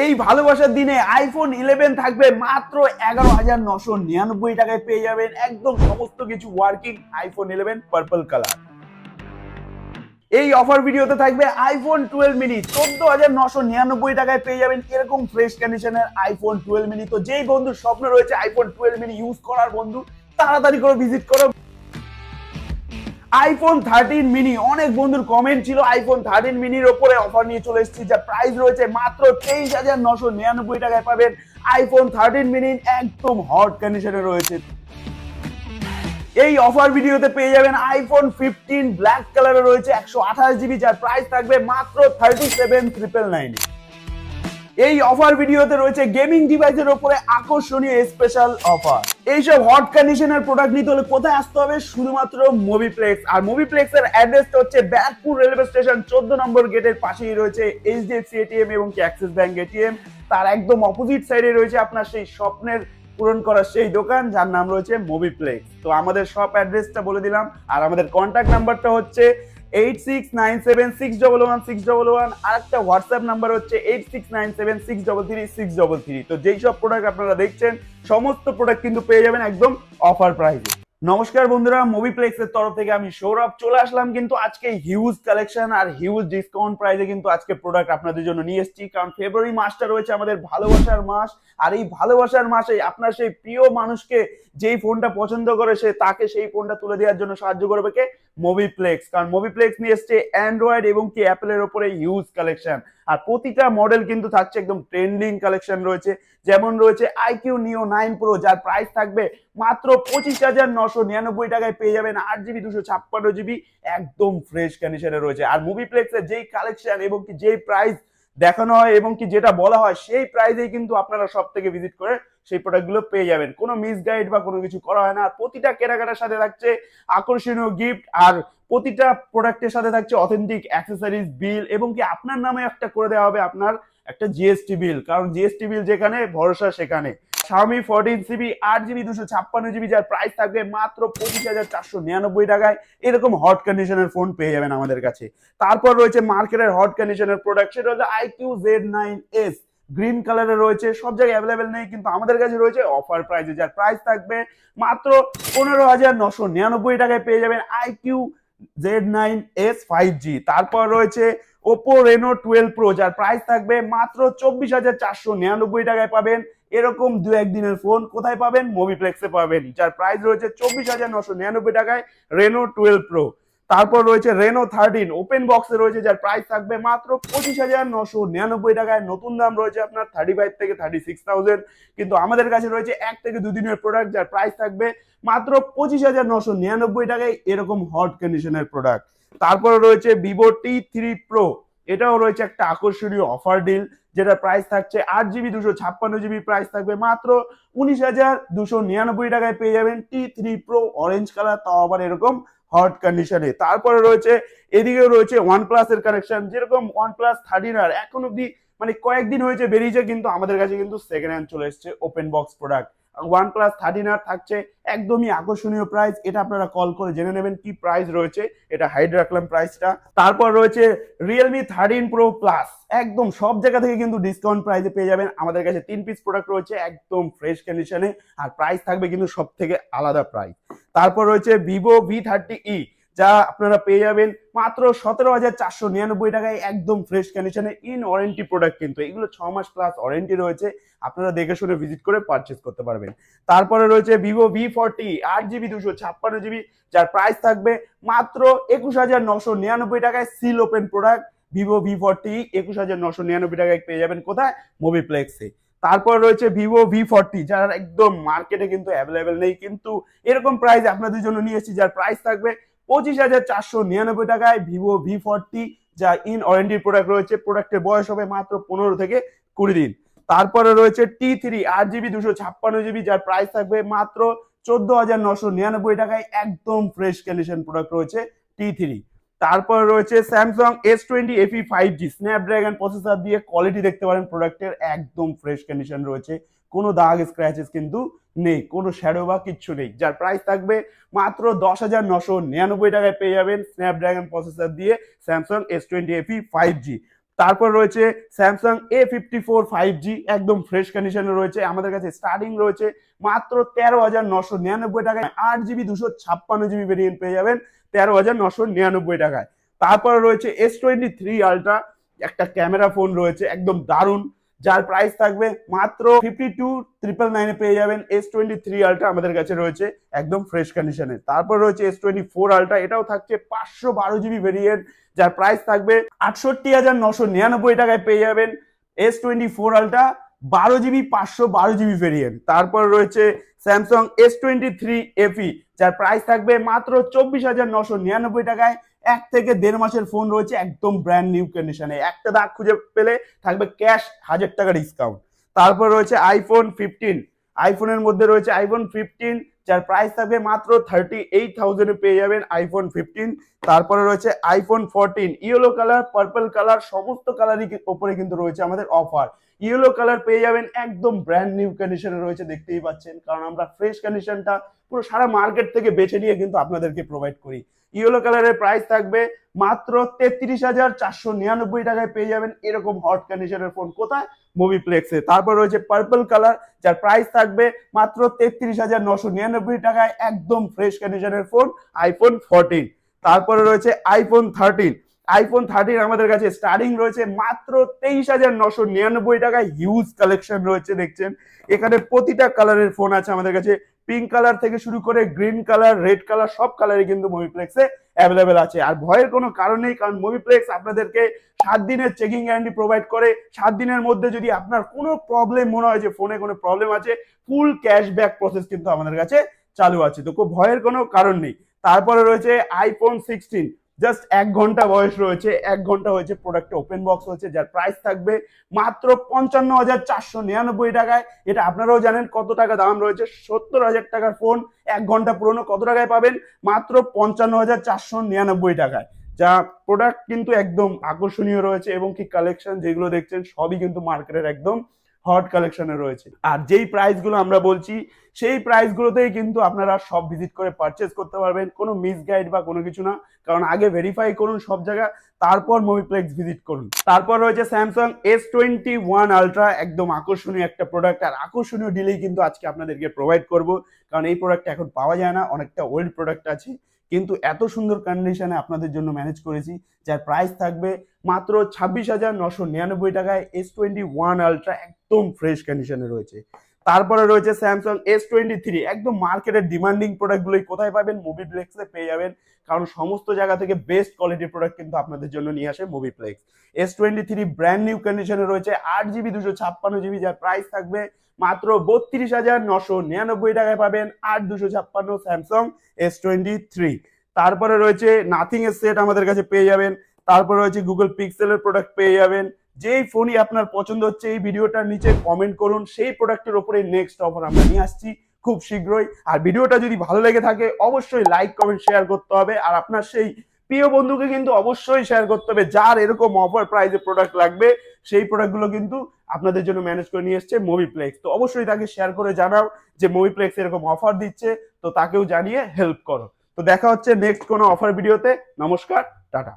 এই ভালোবাসার দিনে আইফোন 11 থাকবে মাত্র 11,999 টাকায় পেয়ে যাবেন একদম সমস্ত কিছু ওয়ার্কিং আইফোন 11 পার্পল কালার। এই অফার ভিডিওতে থাকবে আইফোন 12 মিনি 14,999 টাকায় পেয়ে যাবেন এরকম ফ্রেশ কন্ডিশনের আইফোন 12 মিনি। তো যেই বন্ধুর স্বপ্ন রয়েছে আইফোন 12 মিনি ইউজ করার বন্ধু তাড়াতাড়ি করে ভিজিট করো। আইফোন 13 মিনি, অনেক বন্ধুর কমেন্ট ছিল আইফোন 13 মিনির ওপরে অফার নিয়ে চলে এসেছি, যার প্রাইস রয়েছে মাত্র 23,999 টাকায় পাবেন আইফোন 13 মিনি একদম হট কন্ডিশনে রয়েছে। এই অফার ভিডিওতে পেয়ে যাবেন আইফোন 15 ব্ল্যাক কালারে রয়েছে 128 জিবি, যার প্রাইস থাকবে মাত্র 37,999। এই অফার ভিডিওতে রয়েছে গেমিং ডিভাইসের উপরে আকর্ষণীয় স্পেশাল অফার। এইসব হট কন্ডিশনের প্রোডাক্ট নিতে হলে কোথায় আসতে হবে? শুধুমাত্র মুভিপ্লেক্স। আর মুভিপ্লেক্সের অ্যাড্রেসটা হচ্ছে ব্যারাকপুর রেলওয়ে স্টেশন 14 নম্বর গেটের পাশেই রয়েছে এইচডিএফসি এটিএম এবং অ্যাক্সিস ব্যাংক এটিএম। তার একদম অপোজিট সাইডে রয়েছে আপনার সেই স্বপ্নের পূরণ করার সেই দোকান যার নাম রয়েছে মুভিপ্লেক্স। তো আমাদের শপ অ্যাড্রেসটা বলে দিলাম, আর আমাদের কন্ট্যাক্ট নাম্বারটা হচ্ছে 8697611611, আর একটা হোয়াটসঅ্যাপ নাম্বার হচ্ছে 8697633633। তো যেই সব প্রোডাক্ট আপনারা দেখছেন সমস্ত প্রোডাক্ট কিন্তু পেয়ে যাবেন একদম অফার প্রাইসে। নমস্কার বন্ধুরা, মুভিপ্লেক্সের তরফ থেকে আমি সৌরভ চলে আসলাম কিন্তু আজকে হিউজ কালেকশন আর হিউজ ডিসকাউন্ট প্রাইসে কিন্তু আজকে প্রোডাক্ট আপনাদের জন্য নিয়ে এসেছি। কারণ ফেব্রুয়ারি মাসটা রয়েছে আমাদের ভালোবাসার মাস, আর এই ভালোবাসার মাসে আপনার সেই প্রিয় মানুষকে যেই ফোনটা পছন্দ করে তাকে সেই ফোনটা তুলে দেওয়ার জন্য সাহায্য করবে কে? মুভিপ্লেক্স। কারণ মুভিপ্লেক্স নিয়ে এসছে অ্যান্ড্রয়েড এবং কি অ্যাপেলের ওপরে হিউজ কালেকশন, আর প্রতিটা মডেল কিন্তু থাকছে একদম ট্রেন্ডিং কালেকশন রয়েছে। যেমন রয়েছে আইকিউ নিও 9 প্রো, যার প্রাইস থাকবে মাত্র 25,999 টাকায় পেয়ে যাবেন 8 জিবি 256 জিবি একদম ফ্রেশ কন্ডিশনে রয়েছে। আর মুভিপ্লেক্সের যেই কালেকশন এবং কি যেই প্রাইস দেখানো হয় এবং কি যেটা বলা হয় সেই প্রাইসেই কিন্তু আপনারা সব থেকে ভিজিট করে সেই প্রোডাক্টগুলো পেয়ে যাবেন। কোনো মিসগাইড বা কোনো কিছু করা হয় না। আর প্রতিটা কেনাকাটার সাথে থাকছে আকর্ষণীয় গিফট, আর প্রতিটা প্রোডাক্টের সাথে থাকছে অথেন্টিক অ্যাক্সেসরিজ বিল এবং কি আপনার নামে একটা করে দেওয়া হবে আপনার একটা জিএসটি বিল। কারণ জিএসটি বিল যেখানে ভরসা সেখানে। Xiaomi 14CB 8 জিবি 256 জিবি, যার প্রাইস থাকবে মাত্র 25,499 টাকায় এরকম হট কন্ডিশনের ফোন পেয়ে যাবেন আমাদের কাছে। তারপর রয়েছে মার্কেটের হট কন্ডিশনের প্রোডাক্ট, সেটা হচ্ছে IQ Z9s গ্রিন কালারে রয়েছে, সব জায়গায় অ্যাভেলেবেল নেই কিন্তু আমাদের কাছে রয়েছে অফার প্রাইসে, যার প্রাইস থাকবে মাত্র 15,999 টাকায় পেয়ে যাবেন IQ Z9s 5G। তারপর রয়েছে Oppo Reno 12 Pro, যার প্রাইস থাকবে মাত্র 24,499 টাকায় পাবেন এরকম দু একদিনের ফোন। কোথায় পাবেন? মুভিপ্লেক্সে পাবেন, যার প্রাইস রয়েছে 24,999 টাকায় Reno 12 Pro। তারপর রয়েছে Reno 13 ওপেন বক্সে রয়েছে, যার প্রাইস থাকবে মাত্র 25,999 টাকায়। নতুন দাম রয়েছে আপনার 35 থেকে 36,000, কিন্তু আমাদের কাছে রয়েছে 1 থেকে 2 দিনের প্রোডাক্ট, যার প্রাইস থাকবে মাত্র 25,999 টাকায় এরকম হট কন্ডিশনের প্রোডাক্ট। তারপরে রয়েছে Vivo T3 Pro, এটাও রয়েছে একটা আকর্ষণীয় অফার ডিল, যেটা প্রাইস থাকছে 8 জিবি 256 জিবি, প্রাইস থাকবে মাত্র 19,299 টাকায় পেয়ে যাবেন T3 Pro অরেঞ্জ কালার, তাও আবার এরকম হট কন্ডিশনে। তারপরে রয়েছে এদিকেও রয়েছে OnePlus এর কালেকশন, যেরকম OnePlus 13R এখন অব্দি মানে কয়েকদিন হয়েছে বেরিয়েছে, কিন্তু আমাদের কাছে কিন্তু সেকেন্ড হ্যান্ড চলে এসছে open box product. OnePlus 13R থাকছে একদমই আকর্ষণীয় প্রাইস, এটা আপনারা কল করে জেনে নেবেন কি প্রাইস রয়েছে, এটা হাইড রাখলাম প্রাইসটা। তারপর রয়েছে Realme 13 Pro Plus, একদম সব জায়গা থেকে কিন্তু ডিসকাউন্ট প্রাইসে পেয়ে যাবেন। আমাদের কাছে 3 পিস প্রোডাক্ট রয়েছে একদম ফ্রেশ কন্ডিশনে, আর প্রাইস থাকবে কিন্তু সব থেকে আলাদা প্রাইস। তারপর রয়েছে Vivo V30e, যা আপনারা পেয়ে যাবেন মাত্র 17,499 টাকায় একদম ফ্রেশ কন্ডিশনে ইন ওয়ারেন্টি প্রোডাক্ট, কিন্তু এগুলো 6 মাস প্লাস ওয়ারেন্টি রয়েছে, আপনারা দেখে শুনে ভিজিট করে পারচেজ করতে পারবেন। তারপরে রয়েছে Vivo V40 8 জিবি 256 জিবি, যার প্রাইস থাকবে মাত্র 21,999 টাকায় seal open product. Vivo V40 21,999 টাকায় পেয়ে যাবেন কোথায়? মুভিপ্লেক্সে। তারপর রয়েছে Vivo V40, যার একদম মার্কেটে কিন্তু অ্যাভেলেবেল নেই, কিন্তু এরকম প্রাইস আপনাদের জন্য নিয়ে এসেছি, যার প্রাইস থাকবে 25,499 টাকায় Vivo V40, যা ইন ওয়ারেন্টি প্রোডাক্ট রয়েছে। প্রোডাক্টের বয়স হবে মাত্র 15 থেকে 20 দিন। তারপরে রয়েছে T3 8 জিবি 256 জিবি, যার প্রাইস থাকবে মাত্র 14,999 টাকায় একদম ফ্রেশ কন্ডিশন প্রোডাক্ট রয়েছে T3। তারপর রয়েছে Samsung S20 FE 5G Snapdragon processor দিয়ে, কোয়ালিটি দেখতে পারেন প্রোডাক্টের একদম ফ্রেশ কন্ডিশন রয়েছে, কোনো দাগ স্ক্র্যাচেস কিন্তু নেই, কোনো শ্যাডো বা কিচ্ছু নেই, যার প্রাইস থাকবে মাত্র 10,999 টাকায় পেয়ে যাবেন স্ন্যাপড্রাগন প্রসেসর দিয়ে Samsung S20 FE 5G। তারপর রয়েছে স্যামসাং A54 5G, একদম ফ্রেশ কন্ডিশনে রয়েছে। আমাদের কাছে স্টার্টিং রয়েছে মাত্র 13,999 টাকায়। 8GB 256GB ভেরিয়েন্ট পেয়ে যাবেন 13,999 টাকায়। তারপর রয়েছে S23 আলট্রা, একটা ক্যামেরা ফোন রয়েছে একদম দারুণ, যার প্রাইস থাকবে মাত্র 52,999 পেয়ে যাবেন। S23 আলট্রা আমাদের কাছে রয়েছে একদম ফ্রেশ কন্ডিশনে। তারপর রয়েছে S24 আলট্রা, এটাও থাকছে 512GB ভেরিয়েন্ট, যার প্রাইস থাকবে 68,999 টাকায় পেয়ে যাবেন S24 ultra 12GB 512GB variant. তারপর রয়েছে স্যামসাং S23 FE, যার প্রাইস থাকবে মাত্র 24,999 টাকায়। 1 থেকে 1.5 মাসের ফোন রয়েছে একদম ব্র্যান্ড নিউ কন্ডিশনে। একটা দাগ খুঁজে পেলে থাকবে ক্যাশ 1000 টাকা ডিসকাউন্ট। তারপর রয়েছে আইফোন 15, আইফোনের মধ্যে রয়েছে আইফোন 15, যার প্রাইস থাকবে মাত্র 38,000 পেয়ে যাবেন আইফোন 15। তারপরে রয়েছে iPhone 14, yellow colour, purple colour, সমস্ত কালারই ওপরে কিন্তু রয়েছে আমাদের অফার। ইয়েলো কালার পেয়ে যাবেন একদম ব্র্যান্ড নিউ কন্ডিশনে রয়েছে, দেখতেই পাচ্ছেন, কারণ আমরা ফ্রেশ কন্ডিশনটা পুরো সারা মার্কেট থেকে বেছে নিয়ে কিন্তু আপনাদেরকে প্রোভাইড করি। ইয়েলো কালারের প্রাইস থাকবে মাত্র 33,499 টাকায় পেয়ে যাবেন এরকম হট কন্ডিশনের ফোন। কোথায়? মুভিপ্লেক্সে। তারপর রয়েছে পার্পল কালার, যার প্রাইস থাকবে মাত্র 33,999 টাকায়, একদম ফ্রেশ কন্ডিশনের ফোন আইফোন 14। তারপরে রয়েছে আইফোন 13, আইফোন 13 আমাদের কাছে স্টার্টিং রয়েছে মাত্র 23,999 টাকায়। হিউজ কালেকশন রয়েছে, দেখছেন এখানে প্রতিটা কালারের ফোন আছে আমাদের কাছে। পিঙ্ক কালার থেকে শুরু করে গ্রিন কালার, রেড কালার, সব কালারই কিন্তু মুভিপ্লেক্সে অ্যাভেলেবেল আছে। আর ভয়ের কোনো কারণ নেই, কারণ মুভিপ্লেক্স আপনাদেরকে 7 দিনের চেকিং গ্যারান্টি প্রোভাইড করে। 7 দিনের মধ্যে যদি আপনার কোনো প্রবলেম মনে হয় যে ফোনে কোনো প্রবলেম আছে, ফুল ক্যাশব্যাক প্রসেস কিন্তু আমাদের কাছে চালু আছে, তো ভয়ের কোনো কারণ নেই। তারপরে রয়েছে আইফোন 16, জাস্ট 1 ঘন্টা বয়স রয়েছে, 1 ঘন্টা হয়েছে, প্রোডাক্টে ওপেন বক্স হয়েছে, যার প্রাইস থাকবে মাত্র 55,499 টাকায়। এটা আপনারাও জানেন কত টাকা দাম রয়েছে, 70,000 টাকার ফোন 1 ঘন্টা পুরনো কত টাকায় পাবেন? মাত্র 55,499 টাকায়। যা প্রোডাক্ট কিন্তু একদম আকর্ষণীয় রয়েছে, এবং কি কালেকশন যেগুলো দেখছেন সবই কিন্তু মার্কেটের একদম হট কালেকশনে রয়েছে। আর যেই প্রাইসগুলো আমরা বলছি সেই প্রাইসগুলোতেই কিন্তু আপনারা সব ভিজিট করে পারচেজ করতে পারবেন, কোনো মিসগাইড বা কোনো কিছু না, কারণ আগে ভেরিফাই করুন সব জায়গা, তারপর মুভিপ্লেক্স ভিজিট করুন। তারপর রয়েছে স্যামসাং S21 আলট্রা, একদম আকর্ষণীয় একটা প্রোডাক্ট, আর আকর্ষণীয় ডিলেই কিন্তু আজকে আপনাদেরকে প্রোভাইড করব, কারণ এই প্রোডাক্টটা এখন পাওয়া যায় না, অনেকটা ওল্ড প্রোডাক্ট আছে, কিন্তু এত সুন্দর কন্ডিশনে আপনাদের জন্য ম্যানেজ করেছি, যার প্রাইস থাকবে মাত্র 26,999 টাকায়। S21 আলট্রা একদম ফ্রেশ কন্ডিশনে রয়েছে। তারপরে রয়েছে স্যামসাং S23, একদম মার্কেটের ডিমান্ডিং প্রোডাক্টগুলোই কোথায় পাবেন? মুভিপ্লেক্সে পেয়ে যাবেন, কারণ সমস্ত জায়গা থেকে বেস্ট কোয়ালিটির প্রোডাক্ট কিন্তু আপনাদের জন্য নিয়ে আসে মুভিপ্লেক্স। S23 ব্র্যান্ড নিউ কন্ডিশনে রয়েছে, 8GB 256GB, যার প্রাইস থাকবে মাত্র 32,999 টাকায় পাবেন 8/256 স্যামসাং S23। তারপরে রয়েছে নাথিং এর সেট আমাদের কাছে পেয়ে যাবেন। তারপরে রয়েছে গুগল পিক্সেলের প্রোডাক্ট পেয়ে যাবেন। যেই ফোনই আপনার পছন্দ হচ্ছে এই ভিডিওটার নিচে কমেন্ট করুন, সেই প্রোডাক্টের উপরে নেক্সট অফার আমরা নিয়ে আসছি খুব শীঘ্রই। আর ভিডিওটা যদি ভালো লেগে থাকে অবশ্যই লাইক কমেন্ট শেয়ার করতে হবে, আর আপনার সেই প্রিয় বন্ধুকে কিন্তু অবশ্যই শেয়ার করতে হবে যার এরকম অফার প্রাইসে প্রোডাক্ট লাগবে। সেই প্রোডাক্টগুলো কিন্তু আপনাদের জন্য ম্যানেজ করে নিয়ে এসছে মুভিপ্লেক্স, তো অবশ্যই তাকে শেয়ার করে জানাও যে মুভিপ্লেক্স এরকম অফার দিচ্ছে, তো তাকেও জানিয়ে হেল্প করো। তো দেখা হচ্ছে নেক্সট কোনো অফার ভিডিওতে। নমস্কার, টাটা।